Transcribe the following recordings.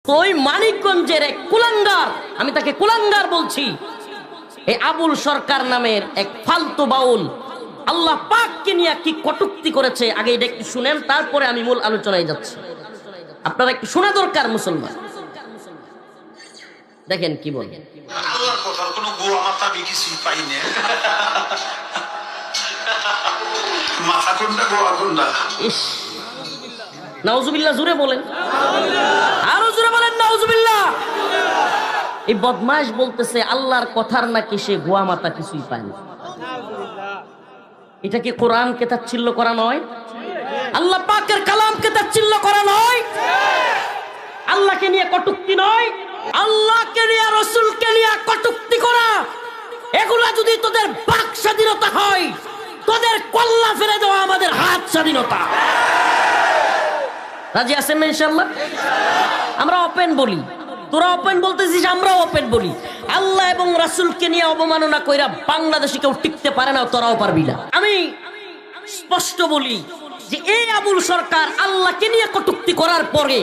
ওই মানিকগঞ্জের এক কুলাঙ্গার, আমি তাকে কুলাঙ্গার বলছি, এই আবুল সরকার নামের এক ফালতু বাউল আল্লাহ পাককে নিয়ে কি কটূক্তি করেছে। আগে এটা একটু শুনেন, তারপরে আমি মূল আলোচনায় যাচ্ছি। আপনারা একটু শোনা দরকার মুসলমান। দেখেন কি বলেন। আল্লাহর কথার কোনো গোয়া মাথা আমি কিছুই পাই না। মাথা কোনটা গোয়া কোনটা? ইস, নাউজুবিল্লাহ, জোরে বলেন, আরো জোরে বলেন নাউজুবিল্লাহ। এই বদমাশ বলতেছে আল্লাহর কথার নাকি সে গোয়া মাথা কিছুই পায় না। এটা কি কোরআনকে তাচ্ছিল্য করা নয়? আল্লাহ পাকের কালামকে তাচ্ছিল্য করা নয়? আল্লাহকে নিয়ে কটূক্তি নয়? আল্লাহকে নিয়ে, রাসূলকে নিয়ে কটূক্তি করা, এগুলা যদি তোদের বাক স্বাধীনতা হয়, তোদের কল্লা ফেলে দেওয়া আমাদের হাত স্বাধীনতা। রাজি আছেন না ইনশাআল্লাহ? আমরা ওপেন বলি, তোরা ওপেন বলতেছিস, আমরাও ওপেন বলি। আল্লাহ এবং রাসূলকে নিয়ে অবমাননা কইরা বাংলাদেশে কেউ টিকতে পারে না, তোরাও পারবি না। আমি স্পষ্ট বলি যে এই আবুল সরকার আল্লাহকে নিয়ে কটূক্তি করার পরে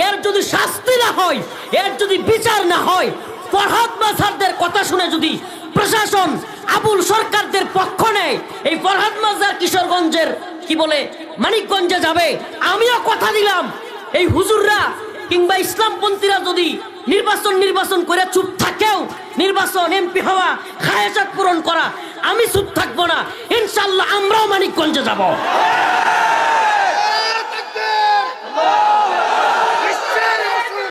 এর যদি শাস্তি না হয়, এর যদি বিচার না হয়, ফরহাদ মাজারদের কথা শুনে যদি প্রশাসন আবুল সরকারদের পক্ষ নেয়, এই ফরহাদ মাজার কিশোরগঞ্জের কি বলে মানিকগঞ্জে যাবে। আমিও কথা দিলাম, এই হুজুররা কিংবা ইসলামপন্থীরা যদি নির্বাচন করে চুপ থাকেও, নির্বাচন এমপি হওয়া, খায়েশাত পূরণ করা, আমি চুপ থাকবো না। ইনশাআল্লাহ আমরাও মানিকগঞ্জে যাব।